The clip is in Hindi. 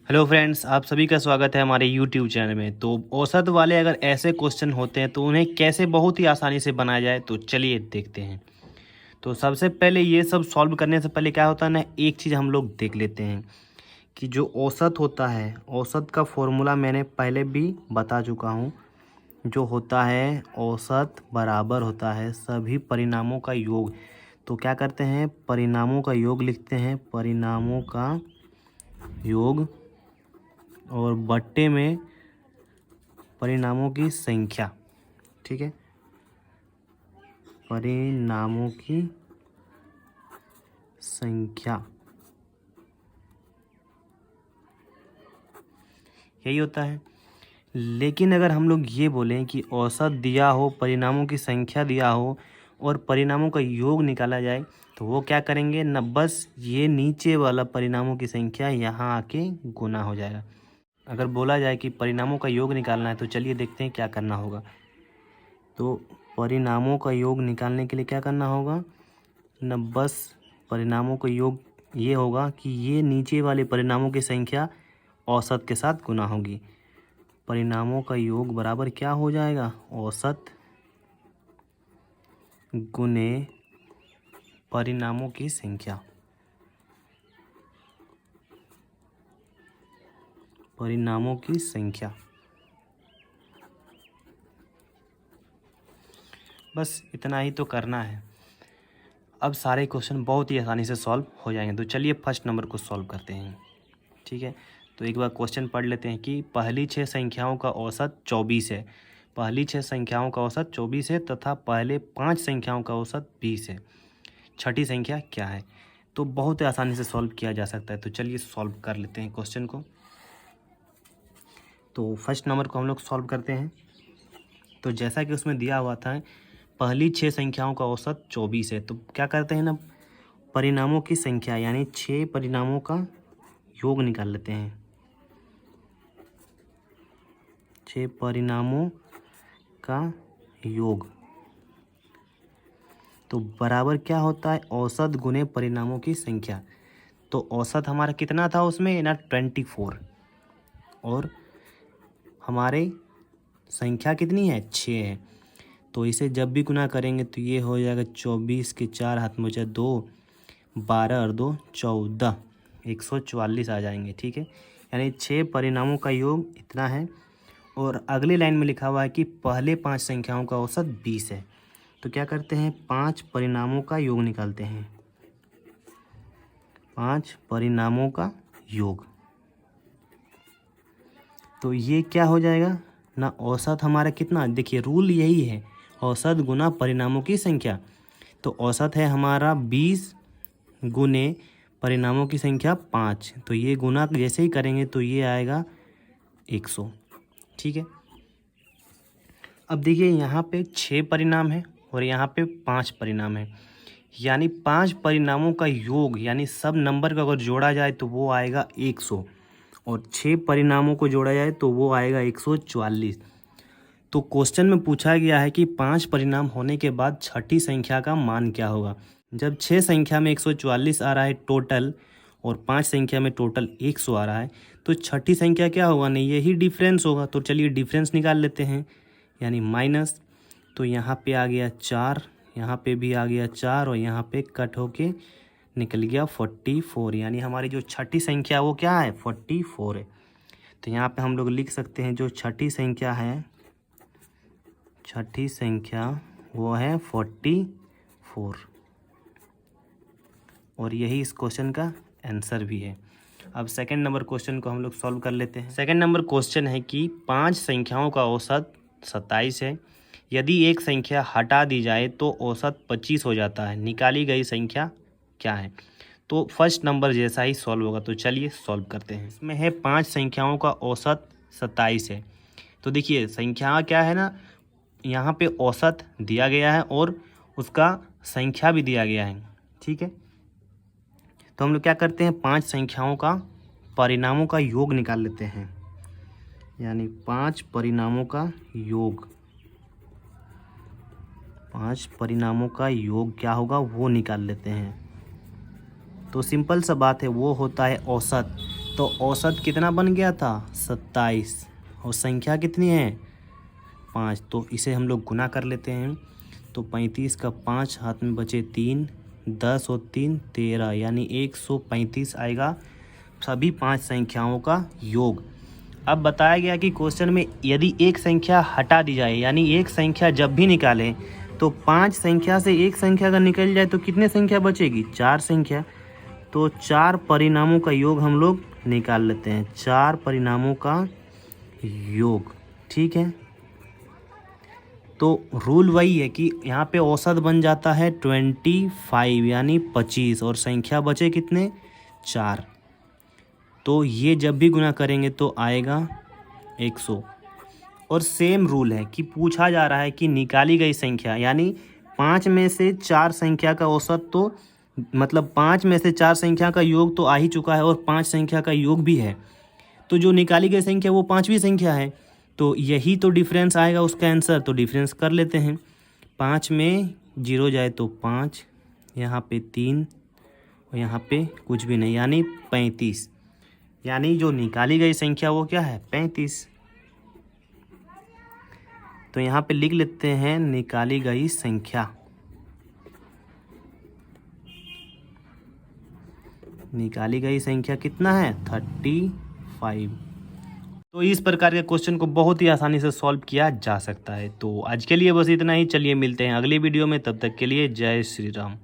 हेलो फ्रेंड्स, आप सभी का स्वागत है हमारे यूट्यूब चैनल में। तो औसत वाले अगर ऐसे क्वेश्चन होते हैं तो उन्हें कैसे बहुत ही आसानी से बनाया जाए, तो चलिए देखते हैं। तो सबसे पहले ये सब सॉल्व करने से पहले क्या होता है ना, एक चीज़ हम लोग देख लेते हैं कि जो औसत होता है, औसत का फॉर्मूला मैंने पहले भी बता चुका हूँ। जो होता है औसत बराबर होता है सभी परिणामों का योग। तो क्या करते हैं, परिणामों का योग लिखते हैं, परिणामों का योग, और बट्टे में परिणामों की संख्या। ठीक है, परिणामों की संख्या, यही होता है। लेकिन अगर हम लोग ये बोलें कि औसत दिया हो, परिणामों की संख्या दिया हो और परिणामों का योग निकाला जाए, तो वो क्या करेंगे ना, बस ये नीचे वाला परिणामों की संख्या यहाँ आके गुना हो जाएगा। अगर बोला जाए कि परिणामों का योग निकालना है, तो चलिए देखते हैं क्या करना होगा। तो परिणामों का योग निकालने के लिए क्या करना होगा न, बस परिणामों का योग ये होगा कि ये नीचे वाले परिणामों की संख्या औसत के साथ गुना होगी। परिणामों का योग बराबर क्या हो जाएगा, औसत गुने परिणामों की संख्या। परिणामों की संख्या, बस इतना ही तो करना है। अब सारे क्वेश्चन बहुत ही आसानी से सॉल्व हो जाएंगे। तो चलिए फर्स्ट नंबर को सॉल्व करते हैं। ठीक है, तो एक बार क्वेश्चन पढ़ लेते हैं कि पहली 6 संख्याओं का औसत 24 है। पहली 6 संख्याओं का औसत 24 है तथा पहले 5 संख्याओं का औसत 20 है। छठी संख्या क्या है। तो बहुत ही आसानी से सॉल्व किया जा सकता है। तो चलिए सॉल्व कर लेते हैं क्वेश्चन को। तो फर्स्ट नंबर को हम लोग सॉल्व करते हैं। तो जैसा कि उसमें दिया हुआ था, पहली 6 संख्याओं का औसत 24 है, तो क्या करते हैं ना, परिणामों की संख्या यानी 6 परिणामों का योग निकाल लेते हैं। 6 परिणामों का योग, तो बराबर क्या होता है, औसत गुने परिणामों की संख्या। तो औसत हमारा कितना था उसमें ना, 24, और हमारे संख्या कितनी है, 6 है। तो इसे जब भी गुना करेंगे तो ये हो जाएगा 24 के 4 हाथ में बचा 2, 12 और 2 14, 144 आ जाएंगे। ठीक है, यानी 6 परिणामों का योग इतना है। और अगली लाइन में लिखा हुआ है कि पहले 5 संख्याओं का औसत 20 है। तो क्या करते हैं, 5 परिणामों का योग निकालते हैं। 5 परिणामों का योग, तो ये क्या हो जाएगा ना, औसत हमारा कितना, देखिए रूल यही है, औसत गुना परिणामों की संख्या। तो औसत है हमारा 20 गुने परिणामों की संख्या 5। तो ये गुना जैसे ही करेंगे तो ये आएगा 100। ठीक है, अब देखिए यहाँ पे 6 परिणाम है और यहाँ पे 5 परिणाम है, यानी 5 परिणामों का योग यानी सब नंबर का अगर जोड़ा जाए तो वो आएगा 100, और 6 परिणामों को जोड़ा जाए तो वो आएगा 144। तो क्वेश्चन में पूछा गया है कि 5 परिणाम होने के बाद छठी संख्या का मान क्या होगा। जब 6 संख्या में 144 आ रहा है टोटल और 5 संख्या में टोटल 100 आ रहा है, तो छठी संख्या क्या होगा, नहीं यही डिफरेंस होगा। तो चलिए डिफरेंस निकाल लेते हैं, यानी माइनस। तो यहाँ पे आ गया 4, यहाँ पे भी आ गया 4, और यहाँ पे कट होके निकल गया 44, यानी हमारी जो छठी संख्या वो क्या है, 44 है। तो यहाँ पे हम लोग लिख सकते हैं जो छठी संख्या है, छठी संख्या वो है 44, और यही इस क्वेश्चन का आंसर भी है। अब सेकंड नंबर क्वेश्चन को हम लोग सॉल्व कर लेते हैं। सेकंड नंबर क्वेश्चन है कि 5 संख्याओं का औसत 27 है। यदि एक संख्या हटा दी जाए तो औसत 25 हो जाता है। निकाली गई संख्या क्या है। तो फर्स्ट नंबर जैसा ही सॉल्व होगा। तो चलिए सॉल्व करते हैं। इसमें है 5 संख्याओं का औसत 27 है। तो देखिए संख्या क्या है ना, यहाँ पे औसत दिया गया है और उसका संख्या भी दिया गया है। ठीक है, तो हम लोग क्या करते हैं, 5 संख्याओं का परिणामों का योग निकाल लेते हैं, यानी 5 परिणामों का योग। 5 परिणामों का योग क्या होगा वो निकाल लेते हैं। तो सिंपल सा बात है, वो होता है औसत। तो औसत कितना बन गया था 27 और संख्या कितनी है 5। तो इसे हम लोग गुना कर लेते हैं। तो 35 का 5 हाथ में बचे 3, 10 और 3 13 यानी 135 आएगा सभी 5 संख्याओं का योग। अब बताया गया कि क्वेश्चन में यदि एक संख्या हटा दी जाए यानी एक संख्या जब भी निकालें तो 5 संख्या से एक संख्या अगर निकल जाए तो कितने संख्या बचेगी 4 संख्या। तो 4 परिणामों का योग हम लोग निकाल लेते हैं, 4 परिणामों का योग। ठीक है, तो रूल वही है कि यहाँ पे औसत बन जाता है 25 यानी 25 और संख्या बचे कितने 4। तो ये जब भी गुना करेंगे तो आएगा 100। और सेम रूल है कि पूछा जा रहा है कि निकाली गई संख्या यानी 5 में से 4 संख्या का औसत तो मतलब 5 में से 4 संख्या का योग तो आ ही चुका है और 5 संख्या का योग भी है। तो जो निकाली गई संख्या वो 5वीं संख्या है, तो यही तो डिफरेंस आएगा उसका आंसर। तो डिफरेंस कर लेते हैं, 5 में 0 जाए तो 5, यहाँ पे 3 और यहाँ पे कुछ भी नहीं यानी 35। यानी जो निकाली गई संख्या वो क्या है 35। तो यहाँ पे लिख लेते हैं निकाली गई संख्या। निकाली गई संख्या कितना है 35। तो इस प्रकार के क्वेश्चन को बहुत ही आसानी से सॉल्व किया जा सकता है। तो आज के लिए बस इतना ही, चलिए मिलते हैं अगली वीडियो में, तब तक के लिए जय श्री राम।